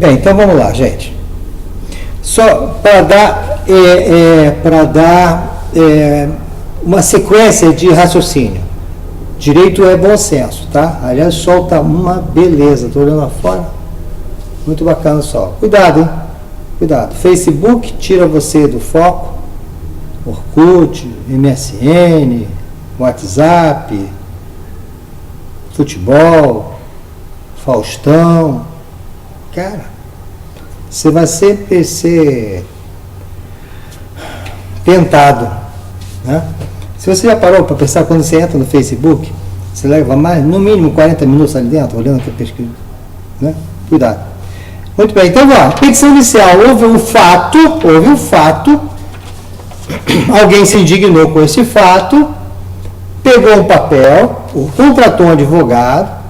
Bem, então vamos lá, gente. Só para dar uma sequência de raciocínio. Direito é bom senso, tá? Aliás, o sol tá uma beleza. Estou olhando lá fora. Muito bacana o sol. Cuidado, hein? Cuidado. Facebook tira você do foco. Orkut, MSN, WhatsApp, futebol, Faustão. Cara, você vai sempre ser tentado, né? Se você já parou para pensar, quando você entra no Facebook, você leva no mínimo 40 minutos ali dentro, olhando a pesquisa, né? Cuidado. Muito bem, então vamos lá. Petição inicial, houve um fato, alguém se indignou com esse fato, pegou um papel, contratou um advogado,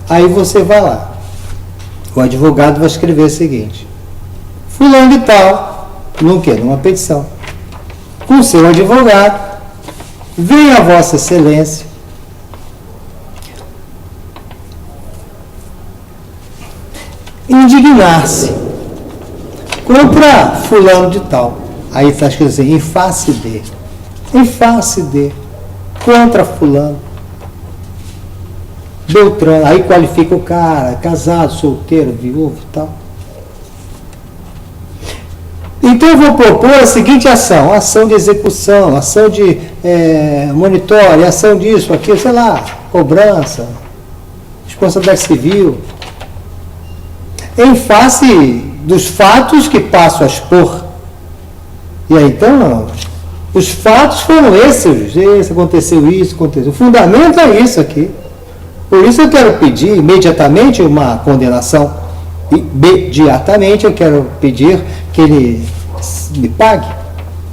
aí você vai lá. O advogado vai escrever o seguinte: fulano de tal, numa petição, com seu advogado, venha a Vossa Excelência indignar-se contra fulano de tal. Aí está escrito assim, em face de, contra fulano, Beltrano. Aí qualifica o cara, casado, solteiro, viúvo e tal. Então eu vou propor a seguinte ação: ação de execução, ação de monitório, ação disso, aquilo, sei lá, cobrança, responsabilidade civil, em face dos fatos que passo a expor. E aí, então, os fatos foram esses, aconteceu isso, aconteceu. O fundamento é isso aqui. Por isso eu quero pedir imediatamente uma condenação. Imediatamente eu quero pedir que ele me pague.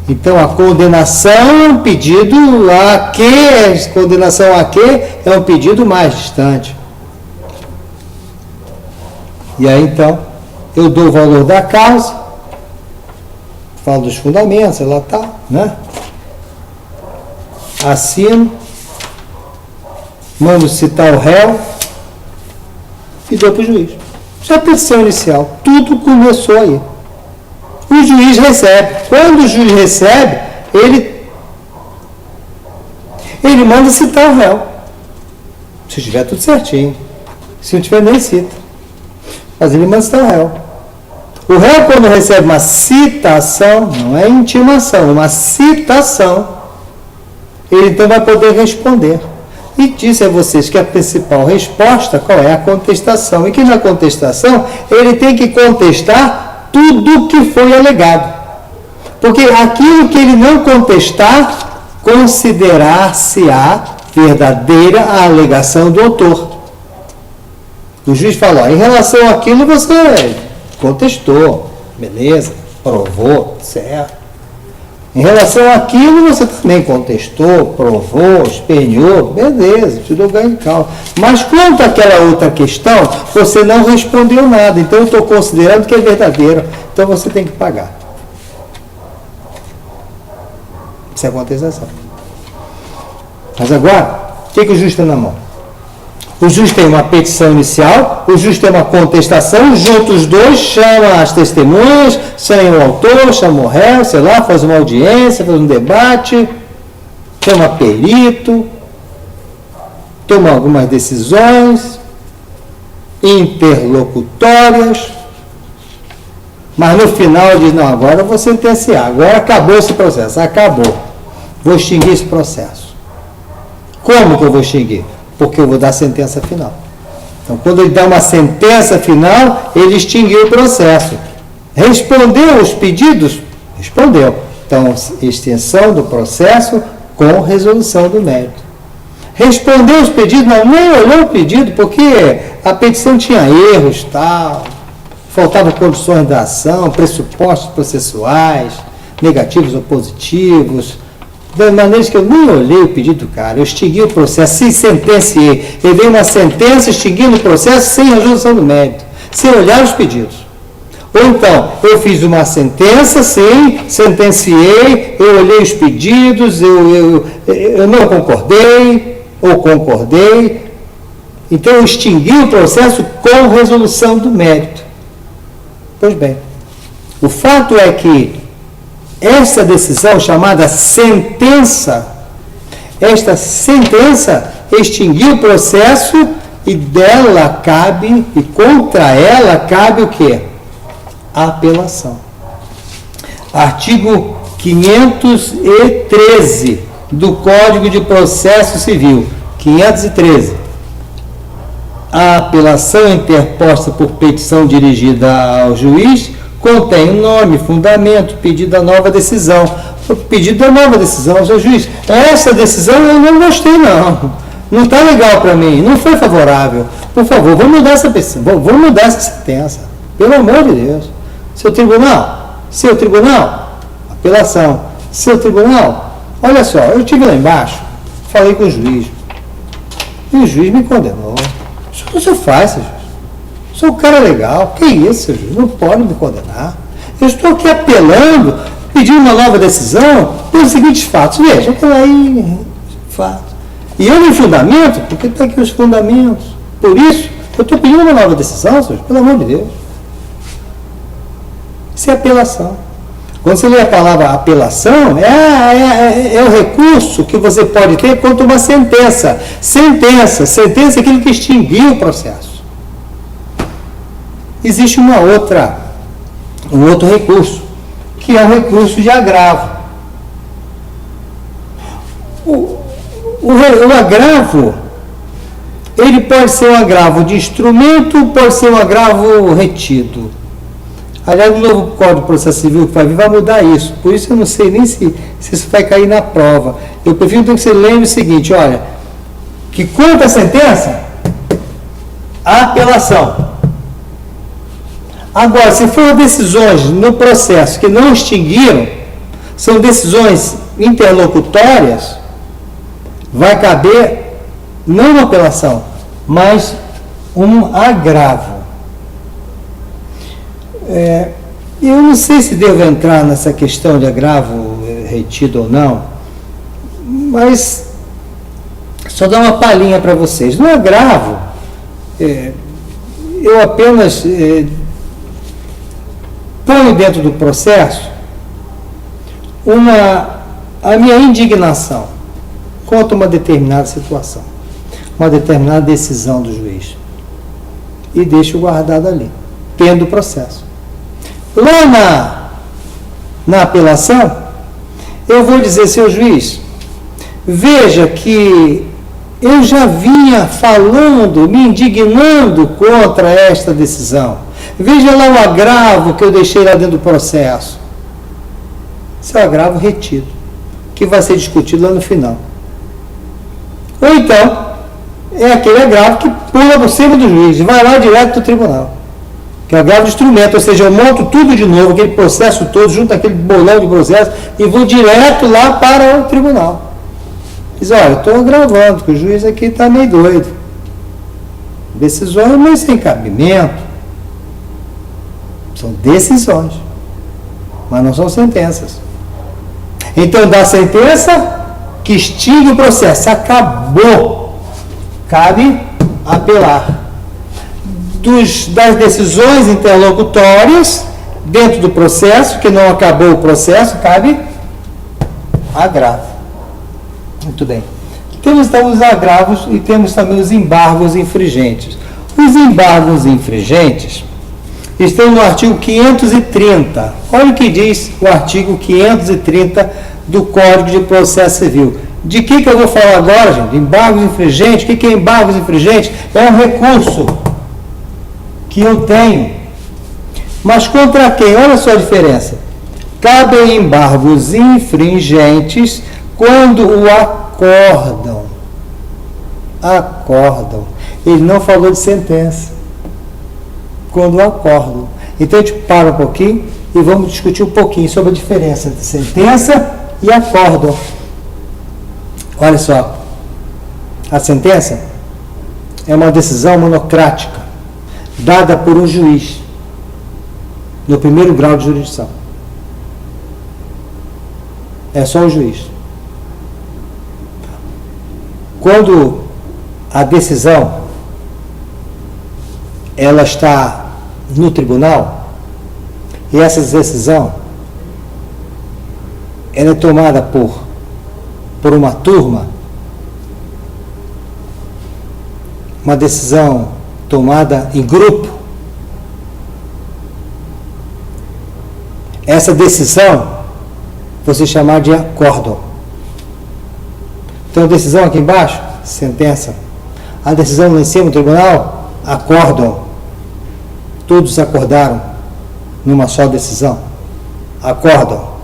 Então, a condenação é um pedido a que? Condenação a que? É um pedido mais distante. E aí, então, eu dou o valor da causa, falo dos fundamentos, ela está, né? Assino, mando citar o réu e dou para o juiz. Já petição inicial, tudo começou aí. O juiz recebe. Quando o juiz recebe, ele manda citar o réu. Se tiver tudo certinho. Se não tiver, nem cita. Mas ele manda citar o réu. O réu, quando recebe uma citação, não é intimação, é uma citação, ele então vai poder responder. E disse a vocês que a principal resposta, qual é? A contestação. E que na contestação, ele tem que contestar tudo que foi alegado. Porque aquilo que ele não contestar, considerar-se-á verdadeira a alegação do autor. O juiz falou, em relação àquilo você contestou, beleza, provou, certo. Em relação àquilo, você também contestou, provou, esperneou, beleza, te dou ganho de causa. Mas quanto àquela outra questão, você não respondeu nada, então eu estou considerando que é verdadeiro, então você tem que pagar. Isso é a contestação. Mas agora, o que o juiz tem na mão? O juiz tem uma petição inicial, o juiz tem uma contestação, junta os dois, chama as testemunhas, chama o autor, chama o réu, sei lá, faz uma audiência, faz um debate, chama perito, toma algumas decisões interlocutórias, mas no final diz, não, agora eu vou sentenciar, agora acabou esse processo, acabou, vou extinguir esse processo. Como que eu vou extinguir? Porque eu vou dar a sentença final. Então, quando ele dá uma sentença final, ele extinguiu o processo. Respondeu os pedidos? Respondeu. Então, extensão do processo com resolução do mérito. Respondeu os pedidos? Não, nem olhou o pedido, porque a petição tinha erros, tal, faltavam condições da ação, pressupostos processuais, negativos ou positivos, de maneira que eu nem olhei o pedido do cara, eu extingui o processo, se sentenciei, eu dei uma sentença extinguindo o processo sem resolução do mérito, sem olhar os pedidos. Ou então, eu fiz uma sentença, sim, sentenciei, eu olhei os pedidos, eu não concordei, ou concordei, Então eu extingui o processo com resolução do mérito. Pois bem, o fato é que essa decisão chamada sentença, esta sentença extinguiu o processo e dela cabe, e contra ela cabe o quê? A apelação. Artigo 513 do Código de Processo Civil, 513. A apelação interposta por petição dirigida ao juiz contém o nome, fundamento, pedido da nova decisão. O pedido da nova decisão, seu juiz, essa decisão eu não gostei não. Não está legal para mim, não foi favorável. Por favor, vamos mudar essa sentença. Pelo amor de Deus. Seu tribunal, apelação. Seu tribunal, olha só, eu estive lá embaixo, falei com o juiz. E o juiz me condenou. O que o senhor faz, seu juiz? Sou um cara legal. Que isso, seu juiz? Não pode me condenar. Eu estou aqui apelando, pedindo uma nova decisão pelos seguintes fatos. Veja, aí, fatos. E eu no fundamento, porque está aqui os fundamentos. Por isso, eu estou pedindo uma nova decisão, senhor, pelo amor de Deus. Isso é apelação. Quando você lê a palavra apelação, é o recurso que você pode ter contra uma sentença. Sentença é aquilo que extinguiu o processo. Existe um outro recurso, que é o recurso de agravo. O agravo, ele pode ser um agravo de instrumento, pode ser um agravo retido. Aliás, o novo Código de Processo Civil que vai vir vai mudar isso. Por isso eu não sei nem se isso vai cair na prova. Eu prefiro que você lembre o seguinte, olha, que quanto à sentença, a apelação. Agora, se foram decisões no processo que não extinguiram, são decisões interlocutórias, vai caber não uma apelação, mas um agravo. Eu não sei se devo entrar nessa questão de agravo retido ou não, mas só dar uma palhinha para vocês. No agravo, eu apenas ponho dentro do processo a minha indignação contra uma determinada situação, uma determinada decisão do juiz, e deixo guardado ali, tendo o processo. Lá na apelação, eu vou dizer, seu juiz, veja que eu já vinha falando, me indignando contra esta decisão. Veja lá o agravo que eu deixei lá dentro do processo. Esse é o agravo retido, que vai ser discutido lá no final. Ou então, é aquele agravo que pula por cima do juiz e vai lá direto do tribunal. Que é o agravo de instrumento, ou seja, eu monto tudo de novo, aquele processo todo, junto aquele bolão de processo, e vou direto lá para o tribunal. Diz, olha, eu estou agravando, porque o juiz aqui está meio doido. Decisões, mas sem cabimento. São decisões, mas não são sentenças. Então, da sentença que extingue o processo, acabou, cabe apelar. Das decisões interlocutórias dentro do processo, que não acabou o processo, cabe agravo. Muito bem. Temos então os agravos e temos também os embargos infringentes. Os embargos infringentes estão no artigo 530. Olha o que diz o artigo 530 do Código de Processo Civil. De que eu vou falar agora, gente? Embargos infringentes. O que é embargos infringentes? É um recurso que eu tenho. Mas contra quem? Olha só a diferença. Cabem embargos infringentes quando o acordam. Ele não falou de sentença. Quando o acordam. Então a gente para um pouquinho e vamos discutir um pouquinho sobre a diferença entre sentença e acórdão. Olha só. A sentença é uma decisão monocrática dada por um juiz no primeiro grau de jurisdição. É só o juiz. Quando a decisão ela está no tribunal e essa decisão ela é tomada por uma turma, uma decisão tomada em grupo, essa decisão você chamar de acórdão. Então a decisão aqui embaixo, sentença. A decisão lá em cima, no tribunal, acórdão. Todos acordaram numa só decisão. Acórdão.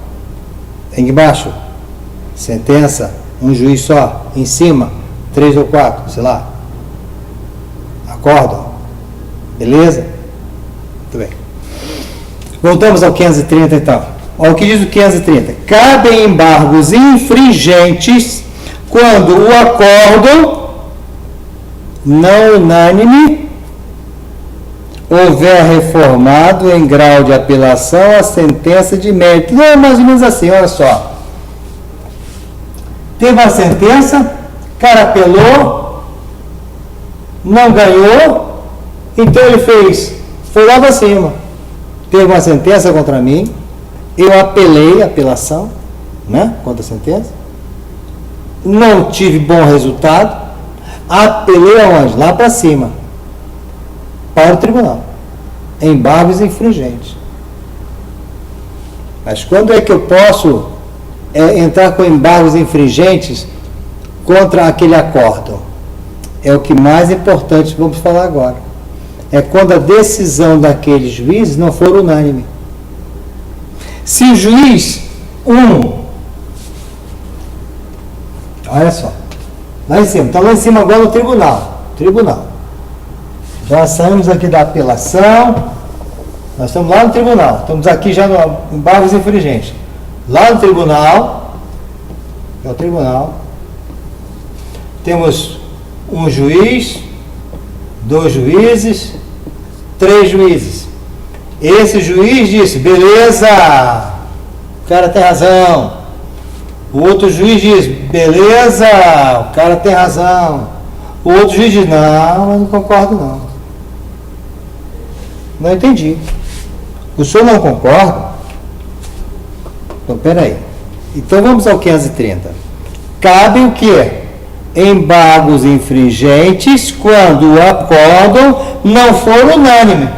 Aqui embaixo, sentença, um juiz só. Em cima, 3 ou 4, sei lá. Acórdão. Beleza? Muito bem. Voltamos ao 530 então. Olha o que diz o 530. Cabem embargos infringentes quando o acórdão não unânime houver reformado em grau de apelação a sentença de mérito. Não é mais ou menos assim, olha só. Teve uma sentença, o cara apelou, não ganhou, então ele foi lá para cima. Teve uma sentença contra mim, eu apelei a apelação, né, contra a sentença, não tive bom resultado, apelei aonde? Lá para cima, para o tribunal, embargos infringentes. Mas quando é que eu posso entrar com embargos infringentes contra aquele acórdão? É o que mais importante vamos falar agora. É quando a decisão daquele juiz não for unânime. Se o juiz olha só, lá em cima, está lá em cima agora no tribunal. Já saímos aqui da apelação, nós estamos lá no tribunal, estamos aqui já no embargos infringentes. Lá no tribunal, temos um juiz, 2 juízes, 3 juízes. Esse juiz disse, beleza, o cara tem razão. O outro juiz diz, beleza, o cara tem razão. O outro juiz diz, não, eu não concordo não. Não entendi. O senhor não concorda? Então, peraí. Então vamos ao 530. Cabe o quê? Embargos infringentes quando o acórdão não for unânime.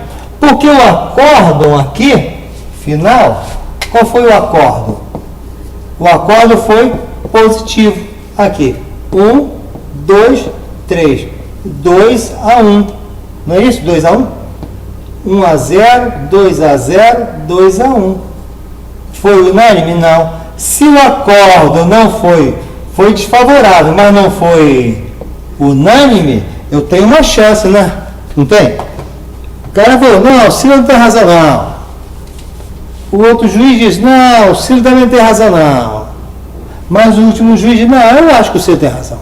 Porque o acórdão aqui, final, qual foi o acórdão? O acórdão foi positivo. Aqui, 1, 2, 3. 2-1. Não é isso? 2-1? 1-0, 2-0, 2-1. Foi unânime? Não. Se o acórdão não foi desfavorável, mas não foi unânime, eu tenho uma chance, né? Não tem? O cara falou, não, o Ciro não tem razão não. O outro juiz diz, não, o Ciro também tem razão não. Mas o último juiz diz, não, eu acho que o Ciro tem razão.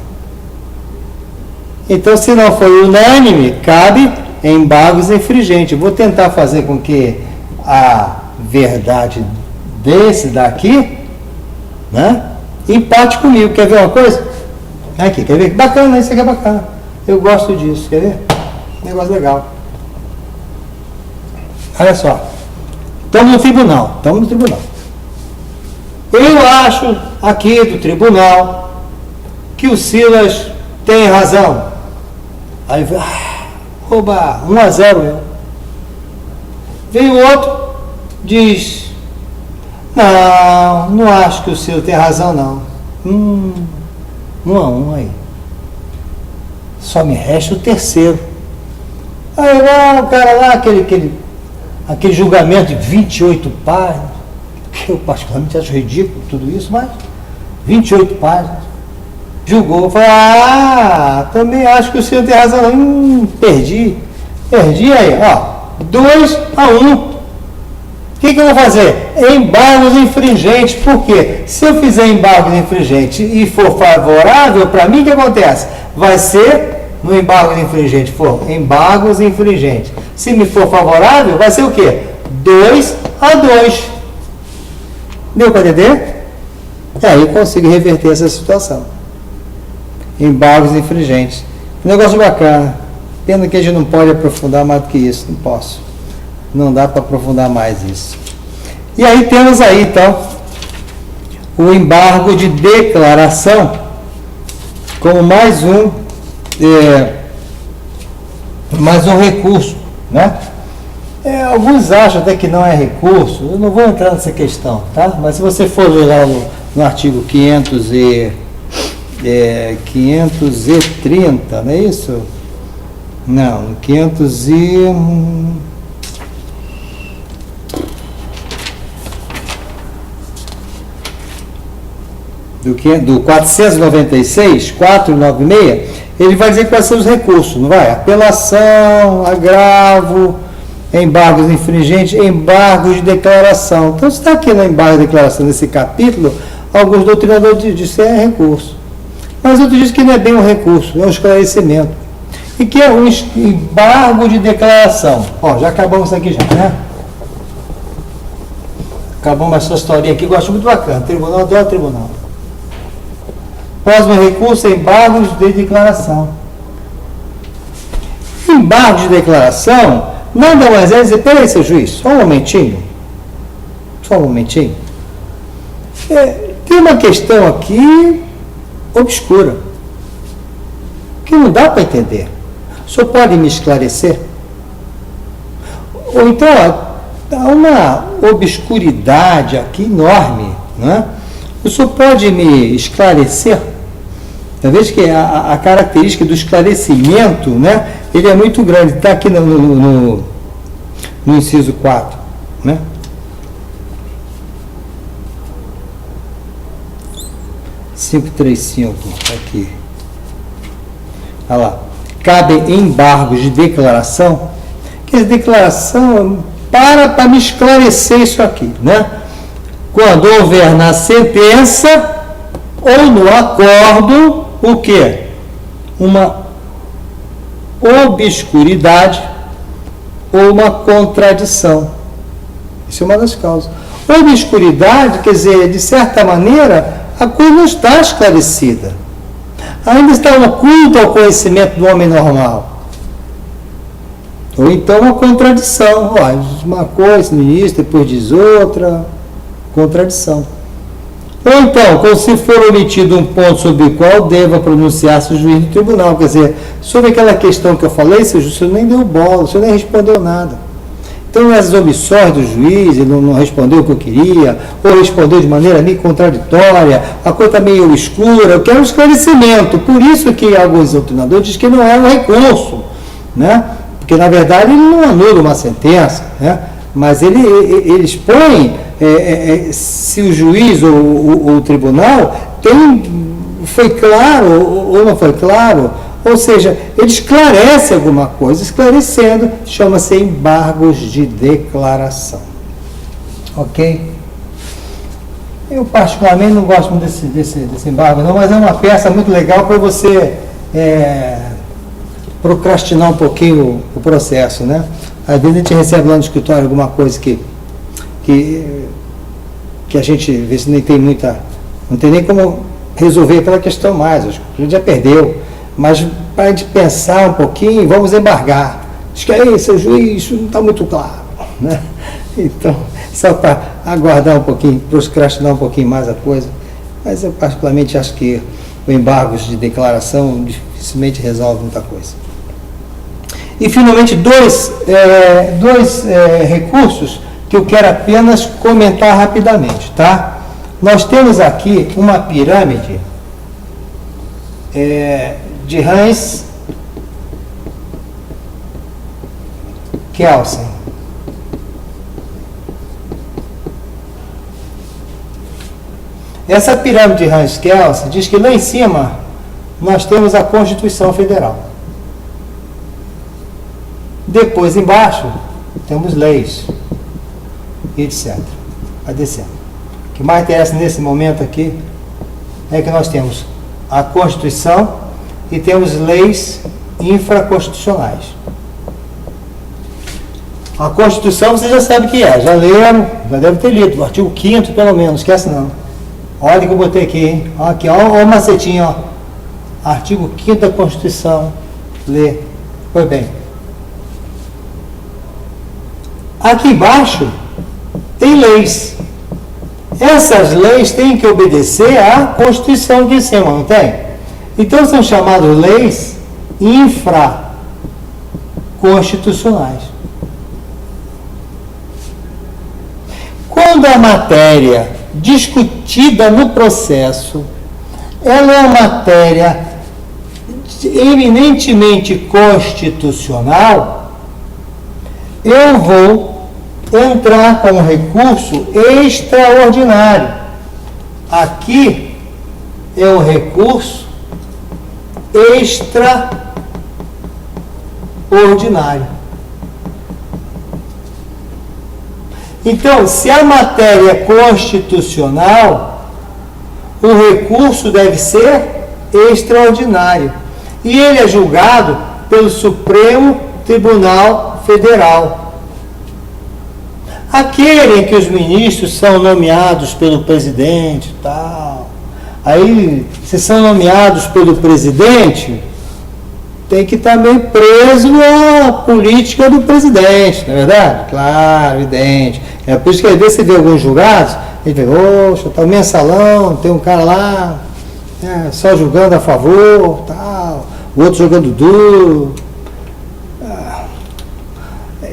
Então, se não foi unânime, cabe embargos infringentes. Vou tentar fazer com que a verdade desse daqui, né, empate comigo. Quer ver uma coisa? Aqui, quer ver? Bacana, isso aqui é bacana. Eu gosto disso, quer ver? Negócio legal. Olha só. Estamos no tribunal. Eu acho aqui do tribunal que o Silas tem razão. Aí, oba, 1-0 eu. Vem o outro, diz, não acho que o Silas tem razão não. 1-1 aí. Só me resta o terceiro. Aí lá, o cara lá, aquele julgamento de 28 páginas, que eu particularmente acho ridículo tudo isso, mas 28 páginas, julgou, falou, também acho que o senhor tem razão, perdi aí, ó, 2-1, o que eu vou fazer? Embargos infringentes, por quê? Se eu fizer embargos infringentes e for favorável para mim, o que acontece? Vai ser, no embargo infringente for embargos infringentes, se me for favorável, vai ser o quê? 2-2. Deu para entender? E aí eu consigo reverter essa situação. Embargos infringentes. Negócio bacana. Pena que a gente não pode aprofundar mais do que isso, não posso. Não dá para aprofundar mais isso. E aí temos aí, então, o embargo de declaração como mais um recurso, né? Alguns acham até que não é recurso, eu não vou entrar nessa questão, tá? Mas se você for ler lá no artigo 530, não é isso? Não, 500 e... do 496, 496, ele vai dizer quais são os recursos, não vai? Apelação, agravo, embargos infringentes, embargos de declaração. Então, se está aqui no embargo de declaração desse capítulo, alguns doutrinadores dizem que é recurso. Mas outros dizem que não é bem um recurso, é um esclarecimento. E que é um embargo de declaração. Ó, já acabamos isso aqui já, né? Acabamos essa historinha aqui, gosto muito bacana. Tribunal, adoro tribunal. Próximo recurso é embargos de declaração. Embargo de declaração nada mais é dizer, peraí, seu juiz, só um momentinho. Tem uma questão aqui obscura, que não dá para entender. O senhor pode me esclarecer? Ou então, há uma obscuridade aqui enorme, né? O senhor pode me esclarecer? Talvez que a característica do esclarecimento, né, ele é muito grande. Está aqui no inciso 4. Né? (535) aqui. Olha lá. Cabem embargos de declaração. Que a declaração para me esclarecer isso aqui, né? Quando houver na sentença ou no acordo, o quê? Uma obscuridade ou uma contradição. Isso é uma das causas. Obscuridade, quer dizer, de certa maneira, a coisa não está esclarecida. Ainda está oculta ao conhecimento do homem normal. Ou então uma contradição. Ó, uma coisa no início, depois diz outra. Contradição. Ou então, como se for omitido um ponto sobre o qual deva pronunciar-se o juiz do tribunal. Quer dizer, sobre aquela questão que eu falei, o senhor nem deu bola, o senhor nem respondeu nada. Então, as omissões do juiz, ele não respondeu o que eu queria, ou respondeu de maneira meio contraditória, a coisa meio escura, eu quero um esclarecimento. Por isso que alguns doutrinadores dizem que não é um recurso, né? Porque, na verdade, ele não anula uma sentença, né? Mas ele expõe se o juiz ou o tribunal foi claro ou não foi claro, ou seja, ele esclarece alguma coisa, esclarecendo, chama-se embargos de declaração. Ok? Eu particularmente não gosto muito desse embargo não, mas é uma peça muito legal para você procrastinar um pouquinho o processo, né? Às vezes a gente recebe lá no escritório alguma coisa que a gente vê se nem tem muita, não tem nem como resolver aquela questão mais, a gente já perdeu, mas para a gente pensar um pouquinho, vamos embargar. Diz que aí, seu juiz, isso não está muito claro, né? Então, só para aguardar um pouquinho, procrastinar um pouquinho mais a coisa, mas eu particularmente acho que o embargos de declaração dificilmente resolve muita coisa. E, finalmente, dois recursos que eu quero apenas comentar rapidamente, tá? Nós temos aqui uma pirâmide de Hans Kelsen. Essa pirâmide de Hans Kelsen diz que lá em cima nós temos a Constituição Federal. Depois, embaixo, temos leis, etc. Vai descendo. O que mais interessa nesse momento aqui é que nós temos a Constituição e temos leis infraconstitucionais. A Constituição você já sabe o que é, já leram, já deve ter lido, o artigo 5º pelo menos, não esquece não. Olha que eu botei aqui, hein? Aqui, ó o macetinho, ó. Artigo 5º da Constituição, lê. Pois bem, aqui embaixo tem leis. Essas leis têm que obedecer à Constituição de cima, não tem? Então são chamadas leis infraconstitucionais. Quando a matéria discutida no processo, ela é uma matéria eminentemente constitucional, eu vou entrar com um recurso extraordinário. Aqui é um recurso extraordinário. Então, se a matéria é constitucional, o recurso deve ser extraordinário. E ele é julgado pelo Supremo Tribunal Federal. Aquele em que os ministros são nomeados pelo presidente e tal. Aí, se são nomeados pelo presidente, tem que estar meio preso à política do presidente, não é verdade? Claro, evidente. É por isso que às vezes você vê alguns julgados, ele vê, oxa, tá o mensalão, tem um cara lá, só julgando a favor, tal, o outro jogando duro.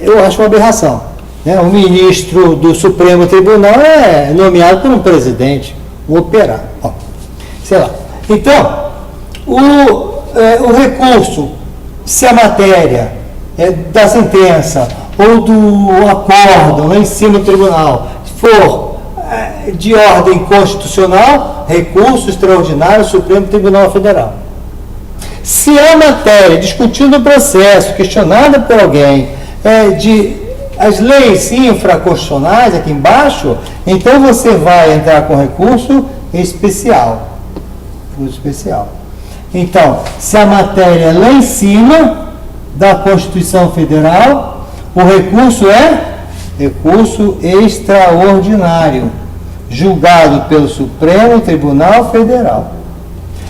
Eu acho uma aberração. O ministro do Supremo Tribunal é nomeado por um presidente, um operário. Bom, sei lá. Então, o recurso, se a matéria da sentença ou do acórdão lá em cima do tribunal for de ordem constitucional, recurso extraordinário Supremo Tribunal Federal. Se a matéria discutida no processo, questionada por alguém, as leis infraconstitucionais aqui embaixo, então você vai entrar com recurso especial. Então, se a matéria é lá em cima da Constituição Federal, o recurso é recurso extraordinário, julgado pelo Supremo Tribunal Federal.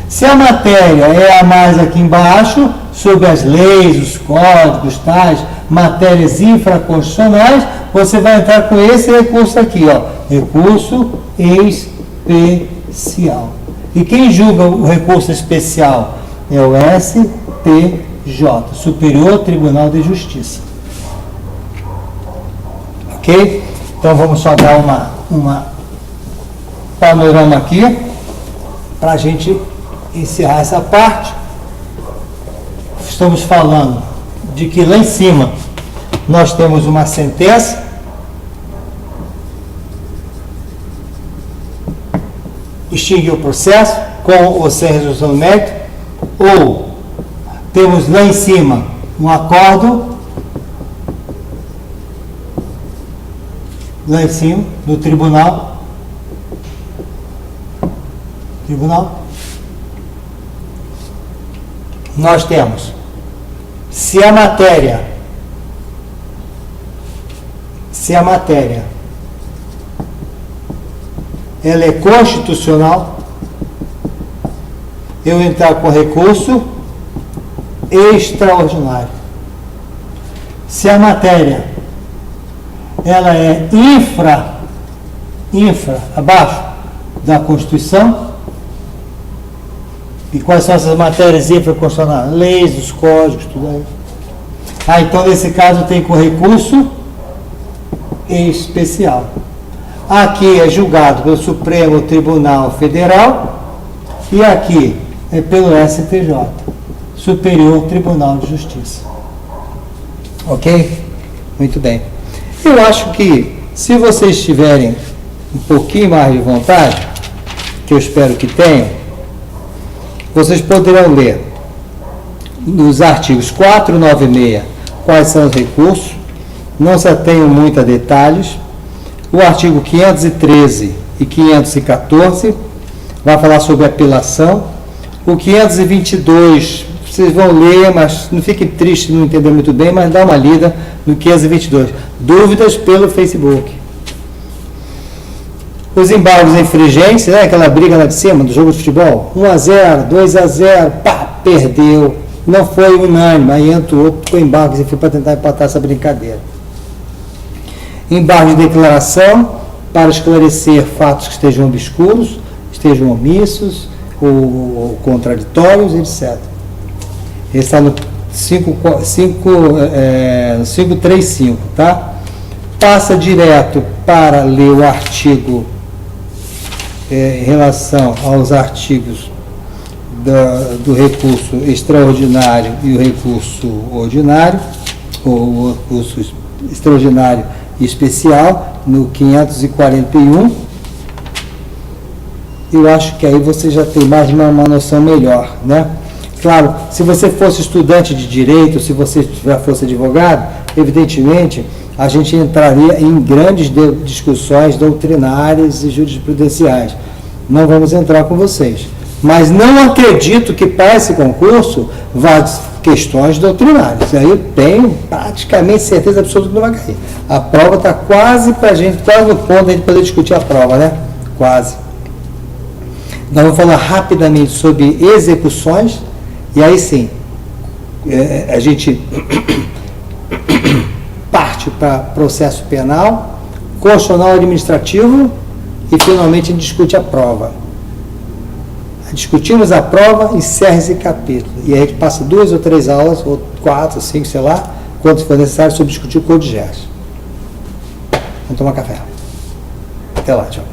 Se a matéria é a mais aqui embaixo, sobre as leis, os códigos, tais, matérias infraconstitucionais, você vai entrar com esse recurso aqui, recurso especial. E quem julga o recurso especial é o STJ, Superior Tribunal de Justiça. Ok? Então vamos só dar uma panorama aqui para a gente encerrar essa parte. Estamos falando de que lá em cima nós temos uma sentença extinguir o processo com ou sem resolução do mérito, ou temos lá em cima um acordo lá em cima do tribunal nós temos, se a matéria ela é constitucional, eu entrar com recurso extraordinário. Se a matéria ela é abaixo da Constituição, e quais são essas matérias infraconstitucionais? Leis, os códigos, tudo aí. Então nesse caso tem com recurso especial. Aqui é julgado pelo Supremo Tribunal Federal e aqui é pelo STJ, Superior Tribunal de Justiça. Ok? Muito bem. Eu acho que se vocês tiverem um pouquinho mais de vontade, que eu espero que tenham, vocês poderão ler nos artigos 496 quais são os recursos, não se atenham muito a detalhes. O artigo 513 e 514 vai falar sobre apelação. O 522, vocês vão ler, mas não fiquem tristes, não entender muito bem, mas dá uma lida no 522. Dúvidas pelo Facebook. Os embargos infringentes, aquela briga lá de cima do jogo de futebol, 1-0, 2-0, pá, perdeu. não foi unânime, aí entrou outro com embargos e foi para tentar empatar essa brincadeira. Embargo de declaração para esclarecer fatos que estejam obscuros, estejam omissos ou contraditórios, etc. Ele está no 535, tá? Passa direto para ler o artigo em relação aos artigos do recurso extraordinário e o recurso ordinário, ou recurso extraordinário e especial, no 541. Eu acho que aí você já tem mais uma noção melhor, né? Claro, se você fosse estudante de direito, se você já fosse advogado, evidentemente a gente entraria em grandes discussões doutrinárias e jurisprudenciais. Não vamos entrar com vocês. Mas não acredito que para esse concurso vá questões doutrinárias. Aí eu tenho praticamente certeza absoluta que não vai cair. A prova está quase para a gente, quase no ponto de a gente poder discutir a prova, né? Quase. Nós vamos falar rapidamente sobre execuções, e aí sim, a gente parte para processo penal, constitucional administrativo, e finalmente a gente discute a prova. Discutimos a prova, encerra esse capítulo. E aí a gente passa 2 ou 3 aulas, ou 4, 5, sei lá, quanto for necessário, sobre discutir o Código de Gersson. Vamos tomar café. Até lá, tchau.